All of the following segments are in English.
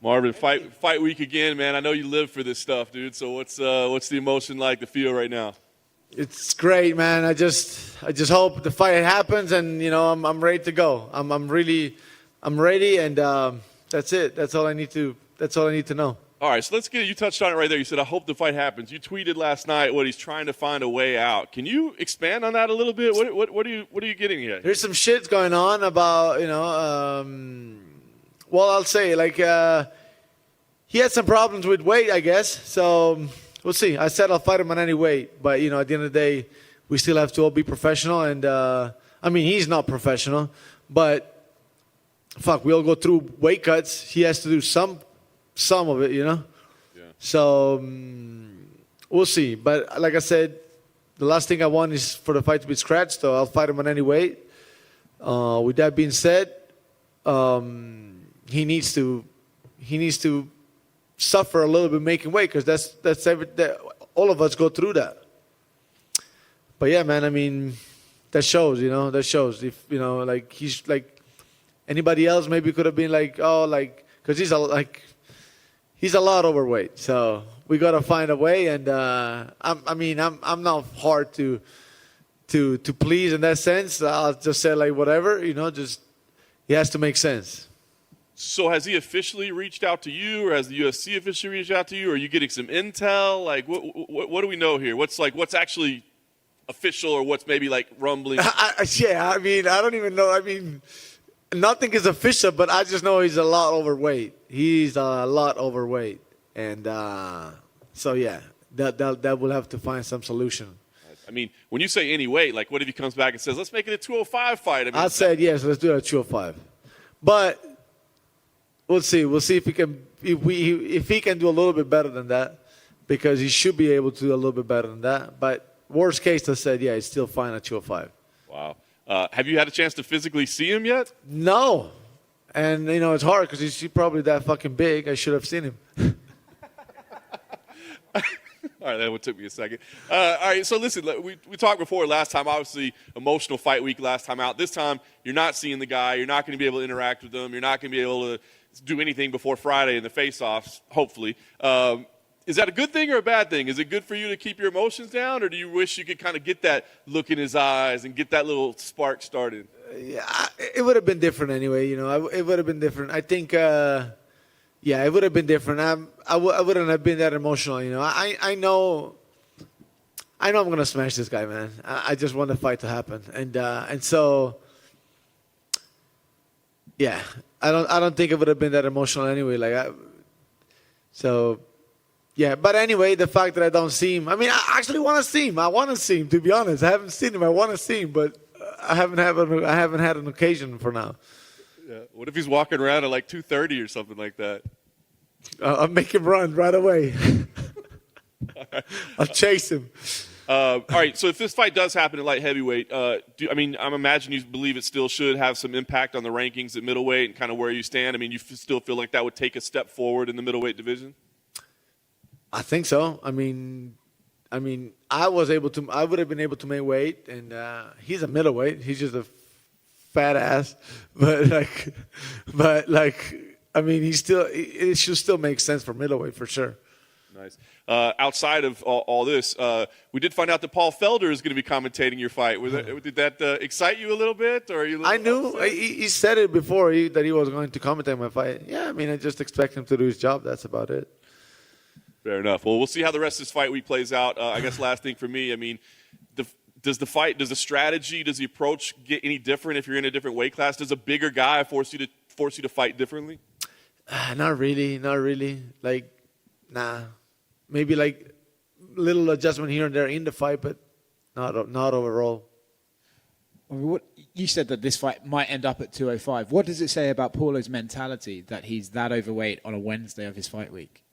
Marvin, fight week again, man. I know you live for this stuff, dude. So what's the emotion like to feel right now? It's great, man. I just hope the fight happens, and I'm ready to go. I'm ready, and that's it. That's all I need to know. All right, so let's get it. You touched on it right there. You said, I hope the fight happens. You tweeted last night what he's trying to find a way out. Can you expand on that a little bit? What are you getting here? There's some shit going on about well, I'll say, he had some problems with weight, I guess. So we'll see. I said I'll fight him on any weight. But, at the end of the day, we still have to all be professional. And, he's not professional. But, we all go through weight cuts. He has to do some of it, Yeah. So we'll see. But like I said, the last thing I want is for the fight to be scratched. So I'll fight him on any weight. With that being said, he needs to suffer a little bit making weight, because that's all of us go through that. But yeah, man, that shows. That shows. If he's like anybody else, maybe could have been because he's a lot overweight. So we gotta find a way. And I'm not hard to please in that sense. I'll just say whatever. Just he has to make sense. So has he officially reached out to you, or has the UFC officially reached out to you? Or are you getting some intel? What do we know here? What's actually official, or what's maybe rumbling? I don't even know. Nothing is official, but I just know he's a lot overweight. He's a lot overweight, and so yeah, that will have to find some solution. When you say any weight, what if he comes back and says, "Let's make it a 205 fight"? I said yes, let's do it at 205, but. We'll see. We'll see if he can. If he can do a little bit better than that, because he should be able to do a little bit better than that. But worst case, I said, yeah, he's still fine at 205. Wow. Have you had a chance to physically see him yet? No. And it's hard because he's probably that fucking big. I should have seen him. All right, that took me a second. All right, so listen, we talked before last time, obviously, emotional fight week last time out. This time, you're not seeing the guy. You're not going to be able to interact with him. You're not going to be able to do anything before Friday in the face-offs, hopefully. Is that a good thing or a bad thing? Is it good for you to keep your emotions down, or do you wish you could kind of get that look in his eyes and get that little spark started? Yeah, it would have been different anyway. It would have been different. I think, yeah, it would have been different. I wouldn't have been that emotional. I know I'm gonna smash this guy, man. I just want the fight to happen, and so, yeah, I don't think it would have been that emotional anyway. So. Yeah, but anyway, the fact that I don't see him, I actually want to see him. I want to see him, to be honest. I haven't seen him. I want to see him, but I haven't had an occasion for now. Yeah. What if he's walking around at 2:30 or something like that? I'll make him run right away. Right. I'll chase him. All right, so if this fight does happen at light heavyweight, I'm imagining you believe it still should have some impact on the rankings at middleweight and kind of where you stand. You still feel like that would take a step forward in the middleweight division? I think so. I would have been able to make weight, and he's a middleweight. He's just a fat ass, it should still make sense for middleweight for sure. Nice. Outside of all this, we did find out that Paul Felder is going to be commentating your fight. Did that excite you a little bit, or are you? I knew he said it before that he was going to commentate my fight. Yeah, I just expect him to do his job. That's about it. Fair enough. Well, we'll see how the rest of this fight week plays out. I guess last thing for me, does the strategy, does the approach get any different if you're in a different weight class? Does a bigger guy force you to fight differently? Not really. Nah. Maybe little adjustment here and there in the fight, but not overall. You said that this fight might end up at 205. What does it say about Paulo's mentality that he's that overweight on a Wednesday of his fight week?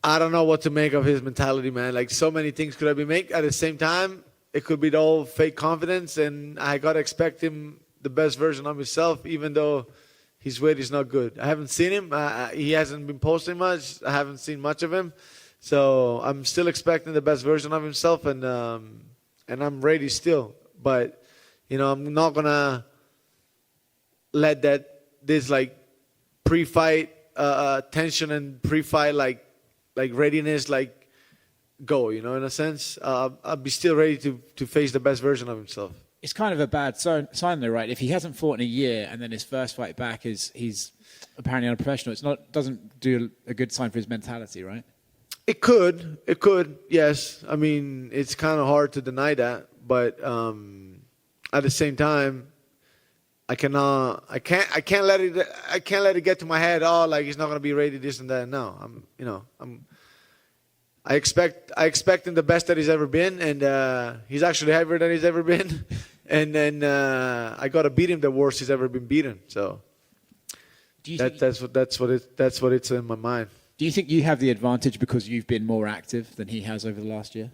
I don't know what to make of his mentality, man. So many things could have been made at the same time. It could be the whole fake confidence, and I got to expect him the best version of himself, even though his weight is not good. I haven't seen him. He hasn't been posting much. I haven't seen much of him. So I'm still expecting the best version of himself, and I'm ready still. But, I'm not going to let this pre-fight tension and pre-fight like readiness, like go, in a sense. I'll be still ready to face the best version of himself. It's kind of a bad sign though, right? If he hasn't fought in a year and then his first fight back is he's apparently unprofessional, doesn't do a good sign for his mentality, right? It could, yes. I mean, it's kind of hard to deny that, but at the same time, I can't let it get to my head. Oh, like he's not gonna be ready, this and that. No, I expect him the best that he's ever been, and he's actually heavier than he's ever been, and then I gotta beat him the worst he's ever been beaten. So that's what it's in my mind. Do you think you have the advantage because you've been more active than he has over the last year?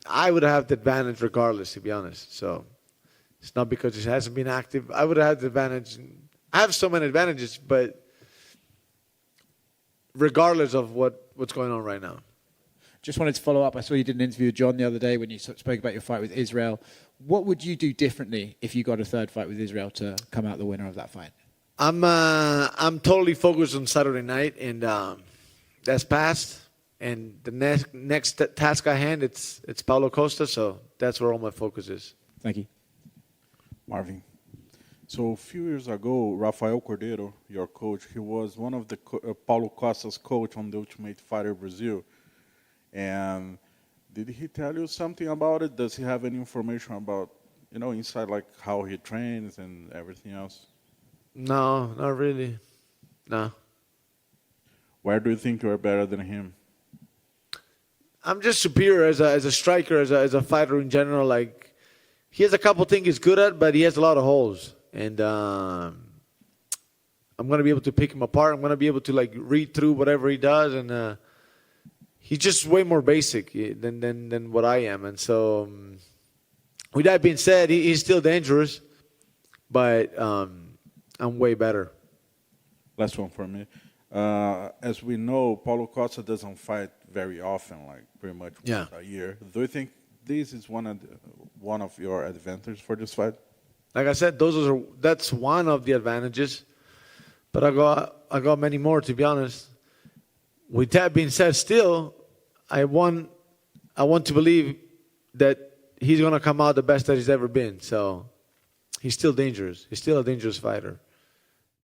I would have the advantage regardless, to be honest. So it's not because he hasn't been active. I would have the advantage. I have so many advantages, but regardless of what's going on right now. Just wanted to follow up. I saw you did an interview with John the other day when you spoke about your fight with Israel. What would you do differently if you got a third fight with Israel to come out the winner of that fight? I'm totally focused on Saturday night, and that's past. And the next task at hand, it's Paulo Costa, so that's where all my focus is. Thank you. Marvin. So a few years ago, Rafael Cordero, your coach, he was one of the Paulo Costas' coach on the Ultimate Fighter Brazil. And did he tell you something about it? Does he have any information about, inside like how he trains and everything else? No, not really. No. Where do you think you are better than him? I'm just superior as a striker, as a fighter in general. Like, he has a couple things he's good at, but he has a lot of holes. And I'm going to be able to pick him apart. I'm going to be able to read through whatever he does, and he's just way more basic than what I am. And so, with that being said, he's still dangerous, but I'm way better. Last one for me. As we know, Paulo Costa doesn't fight very often, like pretty much once a year. Do you think this is one of your advantages for this fight? Like I said, that's one of the advantages, but I got many more, to be honest. With that being said, still, I want to believe that he's going to come out the best that he's ever been. So he's still dangerous. He's still a dangerous fighter.